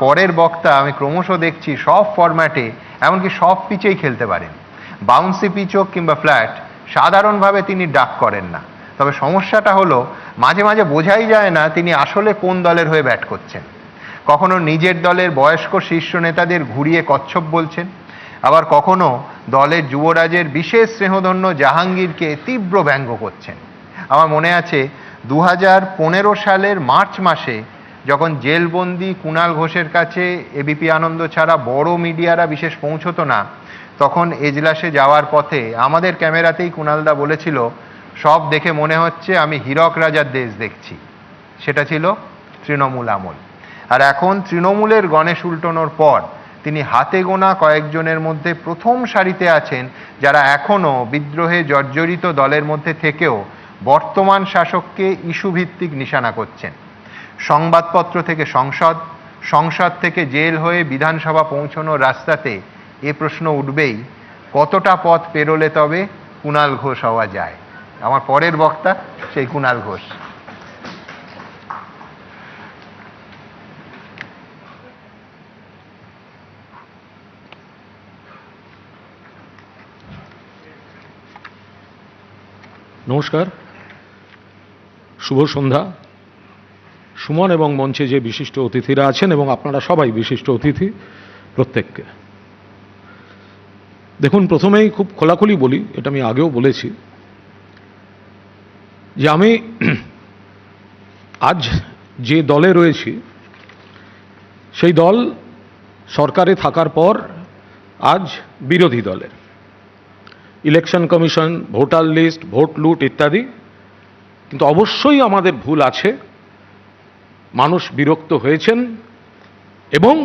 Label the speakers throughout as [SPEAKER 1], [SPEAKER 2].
[SPEAKER 1] পরের বক্তা আমি ক্রমশ দেখছি সব ফরম্যাটে এমনকি সব পিচেই খেলতে পারেন। বাউন্সি পিচ হোক কিংবা ফ্ল্যাট, সাধারণভাবে তিনি ডাক করেন না। তবে সমস্যাটা হলো মাঝে মাঝে বোঝাই যায় না তিনি আসলে কোন দলের হয়ে ব্যাট করছেন। কখনো নিজের দলের বয়স্ক শীর্ষ নেতাদের ঘুরিয়ে কচ্ছপ বলছেন, আবার কখনো দলের যুবরাজের বিশেষ স্নেহধন্য জাহাঙ্গীরকে তীব্র ব্যঙ্গ করছেন। আমার মনে আছে 2015 সালের মার্চ মাসে যখন জেলবন্দি কুণাল ঘোষের কাছে এবিপি আনন্দ ছাড়া বড় মিডিয়ারা বিশেষ পৌঁছতো না, তখন এজলাসে যাওয়ার পথে আমাদের ক্যামেরাতেই কুণালদা বলেছিল, সব দেখে মনে হচ্ছে আমি হীরক রাজার দেশ দেখছি। সেটা ছিল তৃণমূল আমল। আর এখন তৃণমূলের গণেশ উল্টোনোর পর তিনি হাতে গোনা কয়েকজনের মধ্যে প্রথম সারিতে আছেন যারা এখনও বিদ্রোহে জর্জরিত দলের মধ্যে থেকেও বর্তমান শাসককে ইস্যুভিত্তিক নিশানা করছেন। সংবাদপত্র থেকে সংসদ, সংসদ থেকে জেল হয়ে বিধানসভা পৌঁছানোর রাস্তাতে এ প্রশ্ন উঠবেই, কতটা পথ পেরোলে তবে কুণাল ঘোষ হওয়া যায়। আমার পরের বক্তা সেই কুণাল ঘোষ।
[SPEAKER 2] নমস্কার, শুভ সন্ধ্যা। সুমন এবং মঞ্চে যে বিশিষ্ট অতিথিরা আছেন এবং আপনারা সবাই বিশিষ্ট অতিথি, প্রত্যেককে দেখুন, প্রথমেই খুব খোলাখুলি বলি, এটা আমি আগেও বলেছি যে আমি আজ যে দলে রয়েছি সেই দল সরকারে থাকার পর আজ বিরোধী দলের। Election commission, voter list, vote লুট ইত্যাদি, কিন্তু অবশ্যই আমাদের ভুল আছে, মানুষ বিরক্ত হয়েছেন এবং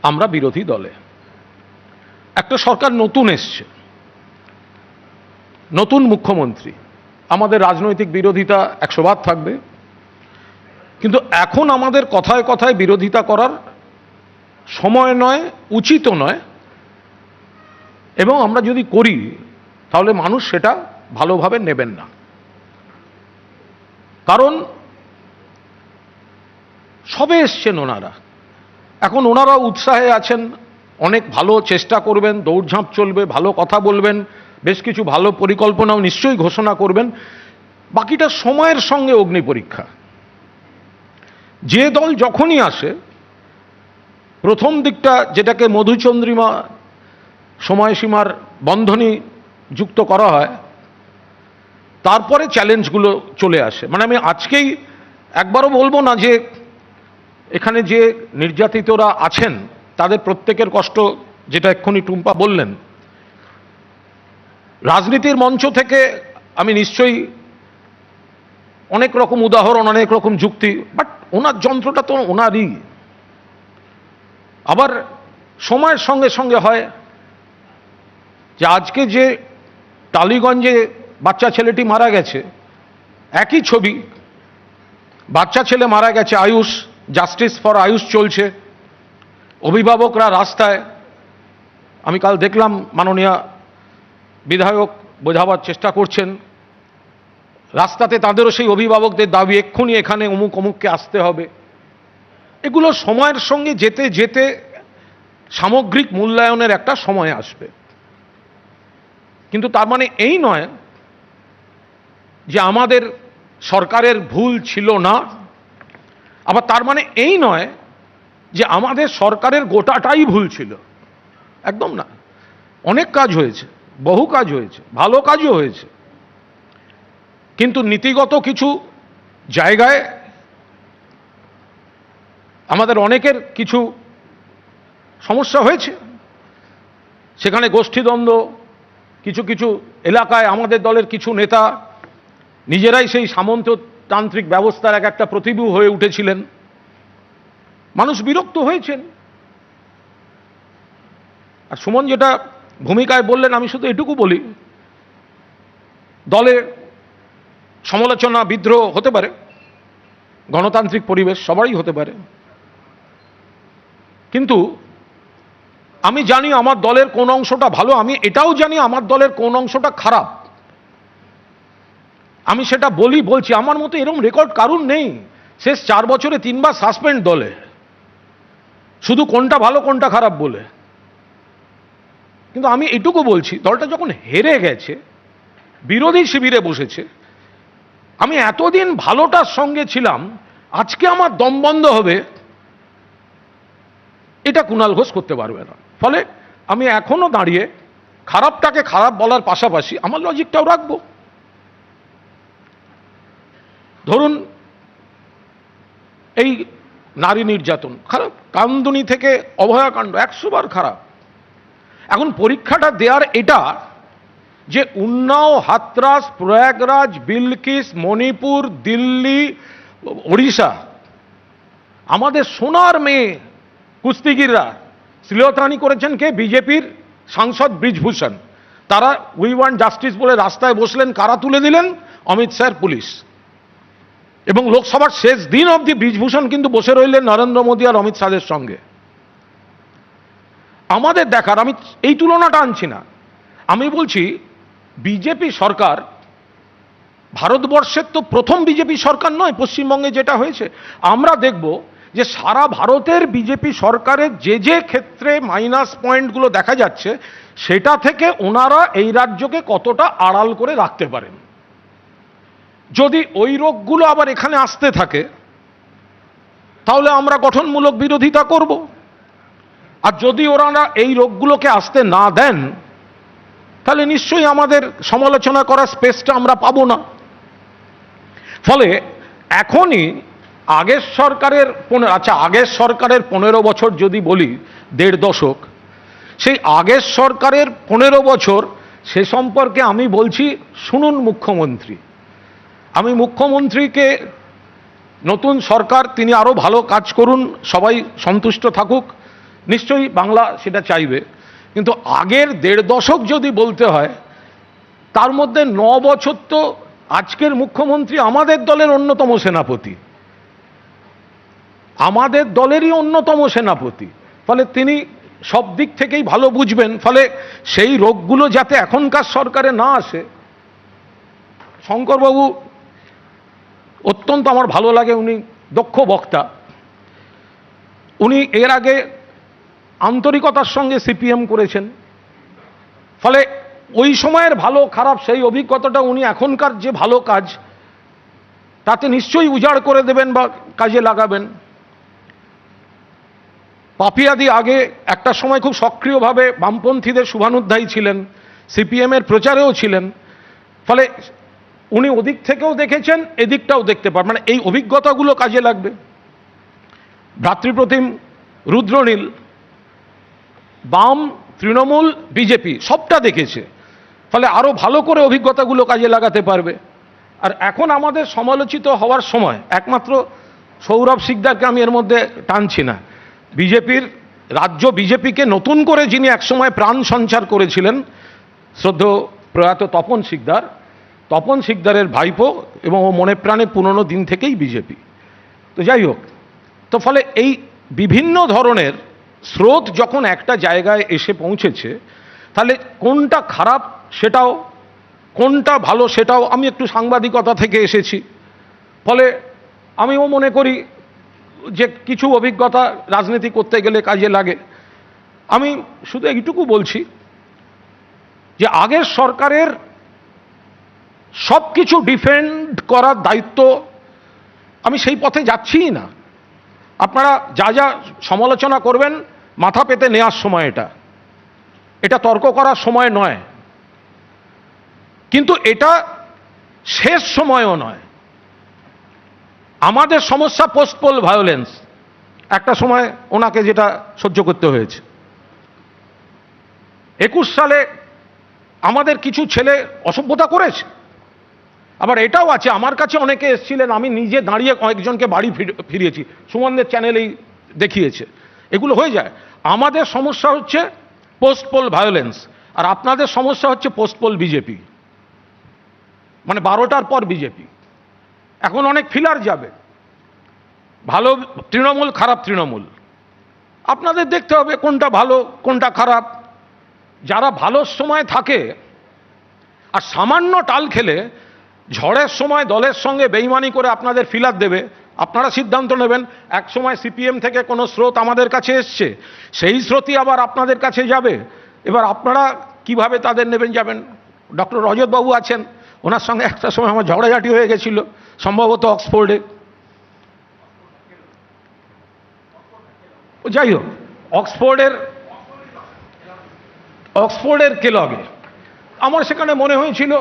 [SPEAKER 2] আমরা বিরোধী দলে। একটা সরকার নতুন এসছে, নতুন মুখ্যমন্ত্রী, আমাদের রাজনৈতিক বিরোধিতা 100 বার থাকবে, কিন্তু এখন আমাদের কথায় কথায় বিরোধিতা করার সময় নয়, উচিত নয়, এবং আমরা যদি করি তাহলে মানুষ সেটা ভালোভাবে নেবেন না। কারণ সবে এসছেন ওনারা, এখন ওনারা উৎসাহে আছেন, অনেক ভালো চেষ্টা করবেন, দৌড়ঝাঁপ চলবে, ভালো কথা বলবেন, বেশ কিছু ভালো পরিকল্পনাও নিশ্চয়ই ঘোষণা করবেন। বাকিটা সময়ের সঙ্গে অগ্নি পরীক্ষা। যে দল যখনই আসে, প্রথম দিকটা যেটাকে মধুচন্দ্রিমা সময়সীমার বন্ধনী যুক্ত করা হয়, তারপরে চ্যালেঞ্জগুলো চলে আসে। মানে আমি আজকেই একবারও বলবো না যে এখানে যে নির্যাতিতরা আছেন তাদের প্রত্যেকের কষ্ট, যেটা এক্ষুনি টুম্পা বললেন, রাজনীতির মঞ্চ থেকে আমি নিশ্চয়ই অনেক রকম উদাহরণ, অনেক রকম যুক্তি, বাট ওনার যন্ত্রটা তো ওনারই। আবার সময়ের সঙ্গে সঙ্গে হয় যে আজকে যে টালিগঞ্জে বাচ্চা ছেলেটি মারা গেছে, একই ছবি, বাচ্চা ছেলে মারা গেছে, আয়ুষ, জাস্টিস ফর আয়ুষ চলছে, অভিভাবকরা রাস্তায়। আমি কাল দেখলাম মাননীয় বিধায়ক বোঝাবার চেষ্টা করছেন, রাস্তাতে তাদেরও সেই অভিভাবকদের দাবি, এক্ষুনি এখানে অমুক অমুককে আসতে হবে। এগুলো সময়ের সঙ্গে যেতে যেতে সামগ্রিক মূল্যায়নের একটা সময় আসবে, কিন্তু তার মানে এই নয় যে আমাদের সরকারের ভুল ছিল না, আবার তার মানে এই নয় যে আমাদের সরকারের গোটাটাই ভুল ছিল। একদম না, অনেক কাজ হয়েছে, বহু কাজ হয়েছে, ভালো কাজও হয়েছে, কিন্তু নীতিগত কিছু জায়গায় আমাদের অনেকের কিছু সমস্যা হয়েছে। সেখানে গোষ্ঠীদ্বন্দ্ব, কিছু কিছু এলাকায় আমাদের দলের কিছু নেতা নিজেরাই সেই সামন্ততান্ত্রিক ব্যবস্থার এক একটা প্রতিভূ হয়ে উঠেছিলেন, মানুষ বিরক্ত হয়েছেন। আর সুমন যেটা ভূমিকায় বললেন, আমি শুধু এটুকু বলি, দলের সমালোচনা, বিদ্রোহ হতে পারে, গণতান্ত্রিক পরিবেশ, সবারই হতে পারে, কিন্তু আমি জানি আমার দলের কোন অংশটা ভালো, আমি এটাও জানি আমার দলের কোন অংশটা খারাপ। আমি সেটা বলছি, আমার মতো এরকম রেকর্ড কারুর নেই। শেষ 4 বছরে 3 বার সাসপেন্ড দলে, শুধু কোনটা ভালো কোনটা খারাপ বলে। কিন্তু আমি এটুকু বলছি, দলটা যখন হেরে গেছে, বিরোধী শিবিরে বসেছে, আমি এতদিন ভালোটার সঙ্গে ছিলাম, আজকে আমার দম বন্ধ হবে, এটা কুণাল ঘোষ করতে পারবে না। ফলে আমি এখনো দাঁড়িয়ে খারাপটাকে খারাপ বলার পাশাপাশি আমার লজিকটাও রাখবো। ধরুন এই নারী নির্যাতন খারাপ, কামদুনি থেকে অভয়াকাণ্ড 100 বার খারাপ। এখন পরীক্ষাটা দেওয়ার এটা যে উন্নাও, হাতরাস, প্রয়াগরাজ, বিলকিস, মণিপুর, দিল্লি, ওড়িশা, আমাদের সোনার মেয়ে কুস্তিগিররা শ্লীলতাহানি করেছেন কে? বিজেপির সাংসদ ব্রিজভূষণ। তারা উই ওয়ান্ট জাস্টিস বলে রাস্তায় বসলেন, কারা তুলে দিলেন? অমিত শাহের পুলিশ। এবং লোকসভার শেষ দিন অবধি ব্রিজভূষণ কিন্তু বসে রইলেন নরেন্দ্র মোদী আর অমিত শাহের সঙ্গে। আমাদের দেখার, আমি এই তুলনাটা আনছি না, আমি বলছি বিজেপি সরকার ভারতবর্ষের তো প্রথম বিজেপি সরকার নয়। পশ্চিমবঙ্গে যেটা হয়েছে, আমরা দেখব যে সারা ভারতের বিজেপি সরকারের যে যে ক্ষেত্রে মাইনাস পয়েন্টগুলো দেখা যাচ্ছে, সেটা থেকে ওনারা এই রাজ্যকে কতটা আড়াল করে রাখতে পারেন। যদি ওই রোগগুলো আবার এখানে আসতে থাকে, তাহলে আমরা গঠনমূলক বিরোধিতা করব। আর যদি ওরা এই রোগগুলোকে আসতে না দেন, তাহলে নিশ্চয়ই আমাদের সমালোচনা করার স্পেসটা আমরা পাবো না। ফলে এখনই আগের সরকারের আগের সরকারের 15 বছর যদি বলি, 1.5 দশক, সেই আগের সরকারের 15 বছর সে সম্পর্কে আমি বলছি, শুনুন মুখ্যমন্ত্রী। আমি মুখ্যমন্ত্রীকে, নতুন সরকার, তিনি আরো ভালো কাজ করুন, সবাই সন্তুষ্ট থাকুক, নিশ্চয়ই বাংলা সেটা চাইবে। কিন্তু আগের 1.5 দশক যদি বলতে হয়, তার মধ্যে 9 বছর তো আজকের মুখ্যমন্ত্রী আমাদের দলের অন্যতম সেনাপতি, আমাদের দলেরই অন্যতম সেনাপতি। ফলে তিনি সব দিক থেকেই ভালো বুঝবেন। ফলে সেই রোগগুলো যাতে এখনকার সরকারে না আসে, শঙ্করবাবু অত্যন্ত আমার ভালো লাগে, উনি দক্ষ বক্তা। উনি এর আগে আন্তরিকতার সঙ্গে সিপিএম করেছেন। ফলে ওই সময়ের ভালো খারাপ সেই অভিজ্ঞতাটা উনি এখনকার যে ভালো কাজ, তাতে নিশ্চয়ই উজাড় করে দেবেন বা কাজে লাগাবেন। পাপিয়াদি আগে একটা সময় খুব সক্রিয়ভাবে বামপন্থীদের শুভানুধ্যায়ী ছিলেন, সিপিএমের প্রচারেও ছিলেন। ফলে উনি ওদিক থেকেও দেখেছেন, এদিকটাও দেখতে পারেন, মানে এই অভিজ্ঞতাগুলো কাজে লাগবে। ভ্রাতৃপ্রতিম রুদ্রনীল বাম, তৃণমূল, বিজেপি সবটা দেখেছে। ফলে আরো ভালো করে অভিজ্ঞতাগুলো কাজে লাগাতে পারবে। আর এখন আমাদের সমালোচিত হওয়ার সময় একমাত্র সৌরভ সিকদারকে আমি এর মধ্যে টানছি না। বিজেপির রাজ্য বিজেপিকে নতুন করে যিনি একসময় প্রাণ সঞ্চার করেছিলেন, শ্রদ্ধেয় প্রয়াত তপন সিকদার, তপন সিকদারের ভাইপো, এবং ও মনে প্রাণে পুরনো দিন থেকেই বিজেপি। তো যাই হোক, তো ফলে এই বিভিন্ন ধরনের স্রোত যখন একটা জায়গায় এসে পৌঁছেছে, তাহলে কোনটা খারাপ সেটাও, কোনটা ভালো সেটাও, আমি একটু সাংবাদিকতা থেকে এসেছি, ফলে আমিও মনে করি যে কিছু অভিজ্ঞতা রাজনীতি করতে গেলে কাজে লাগে। আমি শুধু এইটুকু বলছি যে আগের সরকারের সব কিছু ডিফেন্ড করার দায়িত্ব, আমি সেই পথে যাচ্ছিই না। আপনারা যা যা সমালোচনা করবেন, মাথা পেতে নেওয়ার সময় এটা তর্ক করার সময় নয়, কিন্তু এটা শেষ সময়ও নয়। আমাদের সমস্যা পোস্টপোল ভায়োলেন্স, একটা সময় ওনাকে যেটা সহ্য করতে হয়েছে। 21 সালে আমাদের কিছু ছেলে অসভ্যতা করেছে। আবার এটাও আছে, আমার কাছে অনেকে এসেছিলেন, আমি নিজে দাঁড়িয়ে কয়েকজনকে বাড়ি ফিরিয়েছি, সুমনদের চ্যানেলেই দেখিয়েছে। এগুলো হয়ে যায়। আমাদের সমস্যা হচ্ছে পোস্টপোল ভায়োলেন্স, আর আপনাদের সমস্যা হচ্ছে পোস্টপোল বিজেপি, মানে 12টার পর বিজেপি। এখন অনেক ফিলার যাবে, ভালো তৃণমূল, খারাপ তৃণমূল, আপনাদের দেখতে হবে কোনটা ভালো কোনটা খারাপ। যারা ভালোর সময় থাকে আর সামান্য টাল খেলে ঝড়ের সময় দলের সঙ্গে বেইমানি করে আপনাদের ফিলার দেবে, আপনারা সিদ্ধান্ত নেবেন। এক সময় সিপিএম থেকে কোনো স্রোত আমাদের কাছে এসছে, সেই স্রোতই আবার আপনাদের কাছে যাবে। এবার আপনারা কিভাবে তাদের নেবেন যাবেন। ডক্টর রজতবাবু আছেন, ওনার সঙ্গে একটা সময় আমার ঝগড়াঝাটি হয়ে গেছিল, সম্ভবত অক্সফোর্ডে। যাই হোক, অক্সফোর্ডের কেলগে আমার সেখানে মনে হয়েছিল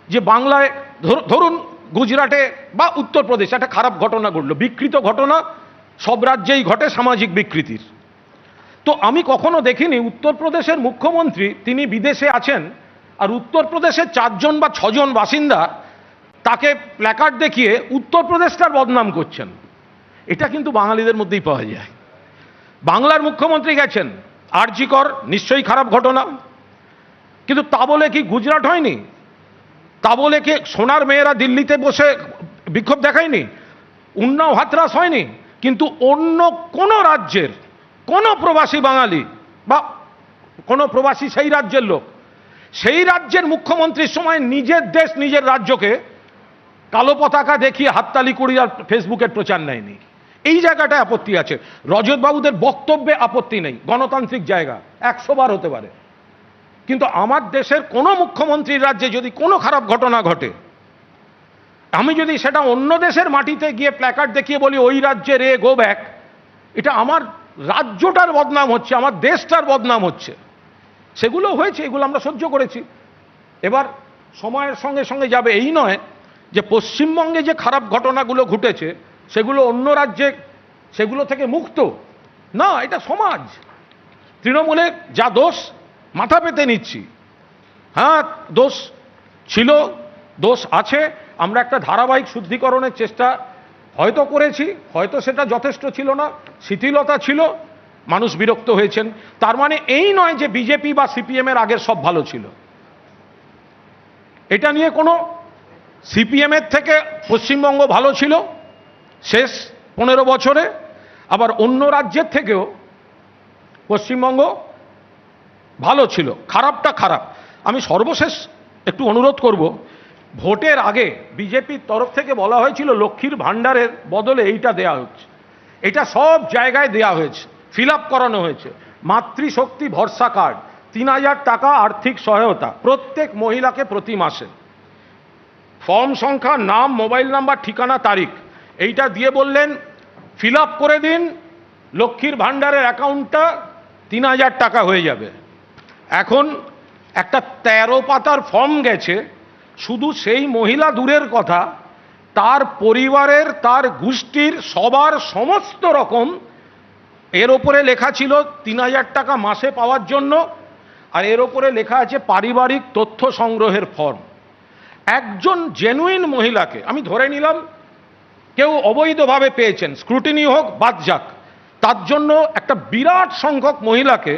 [SPEAKER 2] যে বাংলায় ধরুন গুজরাটে বা উত্তরপ্রদেশে একটা খারাপ ঘটনা ঘটলো, বিকৃত ঘটনা সব রাজ্যেই ঘটে সামাজিক বিকৃতির। তো আমি কখনো দেখিনি উত্তরপ্রদেশের মুখ্যমন্ত্রী তিনি বিদেশে আছেন আর উত্তরপ্রদেশের 4 জন বা 6 জন বাসিন্দা তাকে প্ল্যাকার্ড দেখিয়ে উত্তরপ্রদেশটার বদনাম করছেন। এটা কিন্তু বাঙালিদের মধ্যেই পাওয়া যায়। বাংলার মুখ্যমন্ত্রী গেছেন, আরজি কর নিশ্চয়ই খারাপ ঘটনা, কিন্তু তা বলে কি গুজরাট হয়নি? তা বলে কি সোনার মেয়েরা দিল্লিতে বসে বিক্ষোভ দেখায়নি? উন্নাও হাতরাস হয়নি? কিন্তু অন্য কোন রাজ্যের কোন প্রবাসী বাঙালি বা কোন প্রবাসী সেই রাজ্যের লোক সেই রাজ্যের মুখ্যমন্ত্রীর সময় নিজের দেশ নিজের রাজ্যকে কালো পতাকা দেখিয়ে হাততালি করি আর ফেসবুকের প্রচার নেয়নি। এই জায়গাটায় আপত্তি আছে। রজতবাবুদের বক্তব্যে আপত্তি নেই, গণতান্ত্রিক জায়গা 100 বার হতে পারে, কিন্তু আমার দেশের কোনো মুখ্যমন্ত্রীর রাজ্যে যদি কোনো খারাপ ঘটনা ঘটে, আমি যদি সেটা অন্য দেশের মাটিতে গিয়ে প্ল্যাকার্ড দেখিয়ে বলি ওই রাজ্যের গো ব্যাক, এটা আমার রাজ্যটার বদনাম হচ্ছে, আমার দেশটার বদনাম হচ্ছে। সেগুলো হয়েছে, এগুলো আমরা সহ্য করেছি। এবার সময়ের সঙ্গে সঙ্গে যাবে, এই নয় যে পশ্চিমবঙ্গে যে খারাপ ঘটনাগুলো ঘটেছে সেগুলো অন্য রাজ্যে সেগুলো থেকে মুক্ত না, এটা সমাজ। তৃণমূলের যা দোষ মাথা পেতে নিচ্ছি, হ্যাঁ দোষ ছিল, দোষ আছে, আমরা একটা ধারাবাহিক শুদ্ধিকরণের চেষ্টা হয়তো করেছি, হয়তো সেটা যথেষ্ট ছিল না, শিথিলতা ছিল, মানুষ বিরক্ত হয়েছেন। তার মানে এই নয় যে বিজেপি বা সিপিএম এর আগের সব ভালো ছিল। এটা নিয়ে কোনো সিপিএম এর থেকে পশ্চিমবঙ্গ ভালো ছিল শেষ 15 বছরে, আবার অন্য রাজ্যের থেকেও পশ্চিমবঙ্গ ভালো ছিল। খারাপটা খারাপ। আমি সর্বশেষ একটু অনুরোধ করব, ভোটের আগে বিজেপির তরফ থেকে বলা হয়েছিল লক্ষ্মীর ভাণ্ডারের বদলে এইটা দেয়া হচ্ছে, এটা সব জায়গায় দেয়া হয়েছে, ফিল আপ করানো হয়েছে। মাতৃশক্তি ভরসা কার্ড, 3000 টাকা আর্থিক সহায়তা প্রত্যেক মহিলাকে প্রতি মাসে, ফর্ম সংখ্যা, নাম, মোবাইল নাম্বার, ঠিকানা, তারিখ, এইটা দিয়ে বললেন ফিল আপ করে দিন, লক্ষ্মীর ভাণ্ডারের অ্যাকাউন্টটা 3000 টাকা হয়ে যাবে। এখন একটা 13 পাতার ফর্ম গেছে, শুধু সেই মহিলা দূরের কথা, তার পরিবারের, তার গোষ্ঠীর সবার সমস্ত রকম এর ওপরে লেখা ছিল 3000 টাকা মাসে পাওয়ার জন্য, আর এর ওপরে লেখা আছে পারিবারিক তথ্য সংগ্রহের ফর্ম। একজন জেনুইন মহিলাকে, আমি ধরে নিলাম কেউ অবৈধভাবে পেয়েছেন, স্ক্রুটিনি হোক বাদ যাক, তার জন্য একটা বিরাট সংখ্যক মহিলাকে,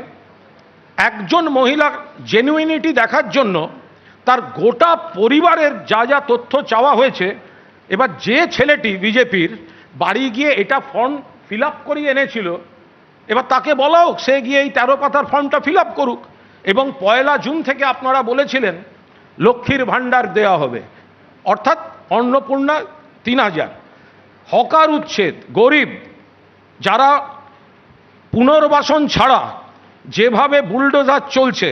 [SPEAKER 2] একজন মহিলার জেনুইনিটি দেখার জন্য তার গোটা পরিবারের যা যা তথ্য চাওয়া হয়েছে। এবার যে ছেলেটি বিজেপির বাড়ি গিয়ে এটা ফর্ম ফিল আপ করিয়ে এনেছিল, এবার তাকে বলা হোক সে গিয়ে এই 13 পাতার ফর্মটা ফিল আপ করুক। এবং 1 জুন থেকে আপনারা বলেছিলেন লক্ষ্মীর ভাণ্ডার দেওয়া হবে, অর্থাৎ অন্নপূর্ণা 3000, হকার উচ্ছেদ, গরিব যারা পুনর্বাসন ছাড়া যেভাবে বুলডোজার চলছে,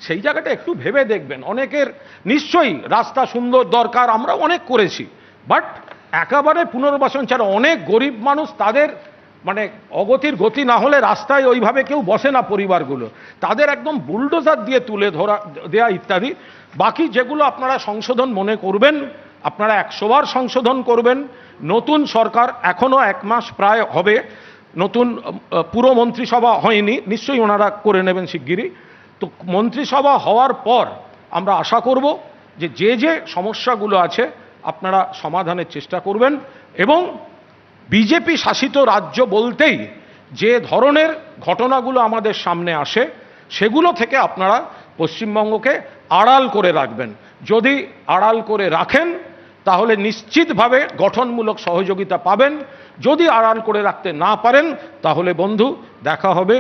[SPEAKER 2] সেই জায়গাটা একটু ভেবে দেখবেন। অনেকের নিশ্চয়ই রাস্তা সুন্দর দরকার, আমরা অনেক করেছি, বাট একেবারে পুনর্বাসন ছাড়া অনেক গরিব মানুষ, তাদের মানে অগতির গতি না হলে রাস্তায় ওইভাবে কেউ বসে না পরিবারগুলো, তাদের একদম বুলডোজার দিয়ে তুলে ধরা দেয়া ইত্যাদি। বাকি যেগুলো আপনারা সংশোধন মনে করবেন, আপনারা 100 বার সংশোধন করবেন। নতুন সরকার এখনো 1 মাস প্রায় হবে, নতুন পুরো মন্ত্রিসভা হয়নি, নিশ্চয়ই ওনারা করে নেবেন শিগগিরই। তো মন্ত্রিসভা হওয়ার পর আমরা আশা করব যে যে যে সমস্যাগুলো আছে আপনারা সমাধানের চেষ্টা করবেন, এবং বিজেপি শাসিত রাজ্য বলতেই যে ধরনের ঘটনাগুলো আমাদের সামনে আসে সেগুলো থেকে আপনারা পশ্চিমবঙ্গকে আড়াল করে রাখবেন। যদি আড়াল করে রাখেন তাহলে নিশ্চিতভাবে গঠনমূলক সহযোগিতা পাবেন। যদি আড়াল করে রাখতে না পারেন তাহলে বন্ধু দেখা হবে